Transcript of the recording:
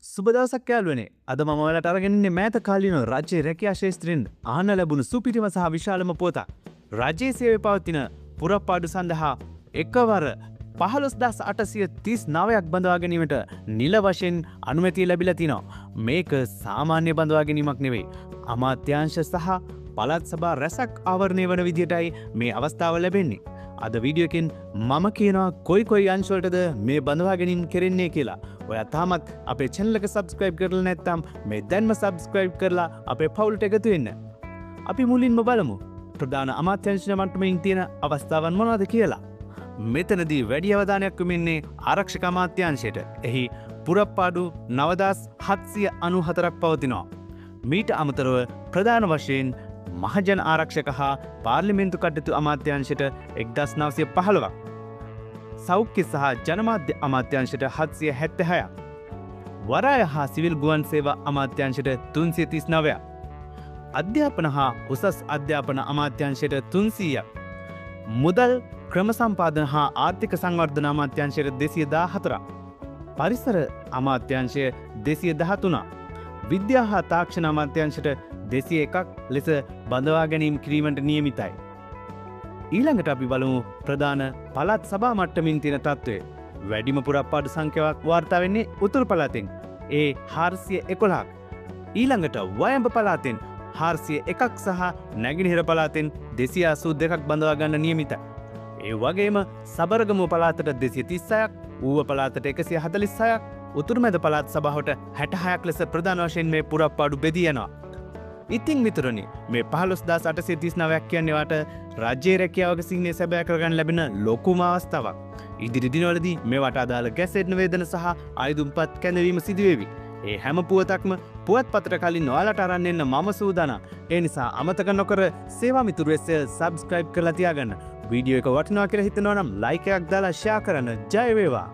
සුබ දවසක් යාළුවනේ. අද මම ඔයාලට අරගෙන ඉන්නේ මෑත කාලීන රාජ්‍ය රැකියා ශාස්ත්‍රයෙන් අහන්න ලැබුණු සුපිරිම සහ විශාලම පොතක්. රාජ්‍ය සේවයේ පවතින පුරප්පාඩු සඳහා එකවර 15839ක් බඳවා ගැනීමට නිල වශයෙන් අනුමැතිය ලැබිලා තිනවා. මේක සාමාන්‍ය බඳවා ගැනීමක් නෙවෙයි. අමාත්‍යාංශ සහ පළාත් සභා රැසක් ආවරණය වන විදිහටයි මේ අවස්ථාව ලැබෙන්නේ. අද වීඩියෝ එකෙන් මම කියනවා කොයි අංශවලටද මේ බඳවා ගැනීම කෙරෙන්නේ කියලා. ඔයා තාමත් අපේ channel එක subscribe කරලා නැත්නම් මේ දැන්ම subscribe කරලා අපේ පවුලට එකතු වෙන්න. අපි මුලින්ම බලමු ප්‍රධාන අමාත්‍යාංශ මට්ටමින් තියෙන අවස්ථාවන් මොනවද කියලා. මෙතනදී වැඩි අවධානයක් යොමුන්නේ ආරක්ෂක අමාත්‍යාංශයට. එහි පුරප්පාඩු 9794ක් පවතිනවා. මීට අමතරව ප්‍රධාන වශයෙන් මහජන ආරක්ෂක හා පාර්ලිමේන්තු කටයුතු අමාත්‍යාංශයට 1915ක්. සෞඛ්‍ය සහ ජනමාධ්‍ය අමාත්‍යාංශයට 776ක්. වරාය හා සිවිල් ගුවන් සේවා අමාත්‍යාංශයට 339ක්. අධ්‍යාපන හා උසස් අධ්‍යාපන අමාත්‍යාංශයට 300ක්. මුදල් ක්‍රම සම්පාදන හා ආර්ථික සංවර්ධන අමාත්‍යාංශයට 214ක්. පරිසර අමාත්‍යාංශය 213ක්. විද්‍යා හා තාක්ෂණ අමාත්‍යාංශයට 201ක් ලෙස බඳවා ගැනීම කිරීමට නියමිතයි. ඊළඟට අපි බලමු ප්‍රධාන පළාත් සභා මට්ටමින් තියෙන තත්ත්වය. වැඩිම පුරප්පාඩු සංඛ්‍යාවක් වාර්තා වෙන්නේ උතුරු පළාතෙන්. ඒ 411ක්. ඊළඟට වයඹ පළාතෙන් 401ක් සහ නැගෙනහිර පළාතෙන් 282ක් බඳවා ගන්න නියමිතයි. ඒ වගේම සබරගමුව පළාතට 236ක්, ඌව පළාතට 146ක්, උතුරු මැද පළාත් සභාවට 66ක් ලෙස ප්‍රධාන වශයෙන් මේ පුරප්පාඩු බෙදී යනවා. ඉතින් මිතුරනි, මේ 15839ක් කියන්නේ වාට රාජ්‍ය රැකියාවක සිහිනය සැබෑ කරගන්න ලැබෙන ලොකුම අවස්ථාවක්. ඉදිරි දිනවලදී මේවට අදාළ ගැසට් නිවේදන සහ ආයුධම්පත් කැඳවීම සිදු වෙවි. ඒ හැම පුවතක්ම පුවත්පතට කලින් ඔයාලට අරන් එන්න මම සූදානම්. ඒ නිසා අමතක නොකර සේවා මිතුරු වෙස්ස subscribe කරලා තියාගන්න. වීඩියෝ එක වටිනවා කියලා හිතනවා නම් like එකක් දාලා share කරන්න. ජය වේවා.